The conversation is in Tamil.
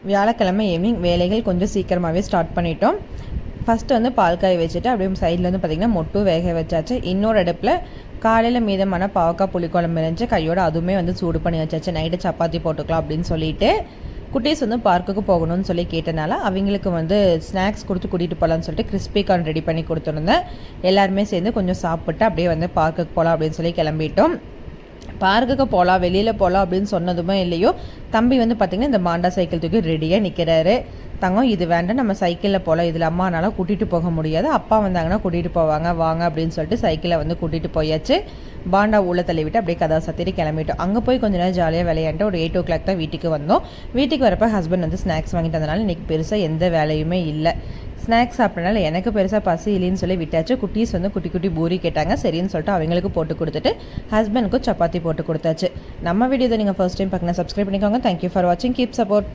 வியாழக்கிழமை ஈவினிங் வேலைகள் கொஞ்சம் சீக்கிரமாகவே ஸ்டார்ட் பண்ணிட்டோம். ஃபஸ்ட்டு வந்து பால் காய வச்சுட்டு அப்படியே சைடில் வந்து பார்த்திங்கன்னா மொட்டும் வேக வச்சாச்சு. இன்னொரு அடுப்பில் காலையில் மீதமான பாவக்காய் புளிக்குழம்பு இருந்துச்சு, கையோட அதுவுமே வந்து சூடு பண்ணி வச்சாச்சு. நைட்டு சப்பாத்தி போட்டுக்கலாம் அப்படின்னு சொல்லிட்டு குட்டீஸ் வந்து பார்க்குக்கு போகணும்னு சொல்லி கேட்டனால அவங்களுக்கு வந்து ஸ்நாக்ஸ் கொடுத்து கூட்டிகிட்டு போகலான்னு சொல்லிட்டு கிறிஸ்பி கார்ன் ரெடி பண்ணி கொடுத்துருந்தேன். எல்லாருமே சேர்ந்து கொஞ்சம் சாப்பிட்டு அப்படியே வந்து பார்க்குக்கு போகலாம் அப்படின்னு சொல்லி கிளம்பிட்டோம். பார்க்குக்கு போகலாம், வெளியில் போகலாம் அப்படின்னு சொன்னதுமே இல்லையோ, தம்பி வந்து பார்த்திங்கன்னா இந்த மாண்டா சைக்கிள் தூக்கி ரெடியாக நிற்கிறாரு. தங்கம் இது வேண்டாம், நம்ம சைக்கிளில் போகலாம், இதில் அம்மானால கூட்டிகிட்டு போக முடியாது, அப்பா வந்தாங்கன்னா கூட்டிகிட்டு போவாங்க வாங்க அப்படின்னு சொல்லிட்டு சைக்கிளை வந்து கூட்டிகிட்டு போயாச்சு. பாண்டா உள்ள தள்ளிவிட்டு அப்படியே கதா சத்திரி கிளம்பிட்டோம். அங்கே போய் கொஞ்ச நேரம் ஜாலியாக விளையாண்டு ஒரு 8 o'clock தான் வீட்டுக்கு வந்தோம். வீட்டுக்கு வரப்போ ஹஸ்பண்ட் வந்து ஸ்நாக்ஸ் வாங்கிட்டு வந்தனால இன்றைக்கி பெருசாக எந்த வேலையுமே இல்லை. ஸ்நாக்ஸ் சாப்பிட்றனால எனக்கு பெருசாக பசி இல்லைன்னு சொல்லி விட்டாச்சு. குட்டீஸ் வந்து குட்டி குட்டி பூரி கேட்டாங்க, சரின்னு சொல்லிட்டு அவங்களுக்கு போட்டு கொடுத்துட்டு ஹஸ்பண்டுக்கும் சப்பாத்தி போட்டு கொடுத்தாச்சு. நம்ம வீடியோ நீங்கள் ஃபர்ஸ்ட் டைம் பார்க்கணும், சப்ஸ்கிரைப் பண்ணிக்கோங்க. தேங்க்யூ ஃபார் வாட்சிங், கீப் சப்போர்ட்.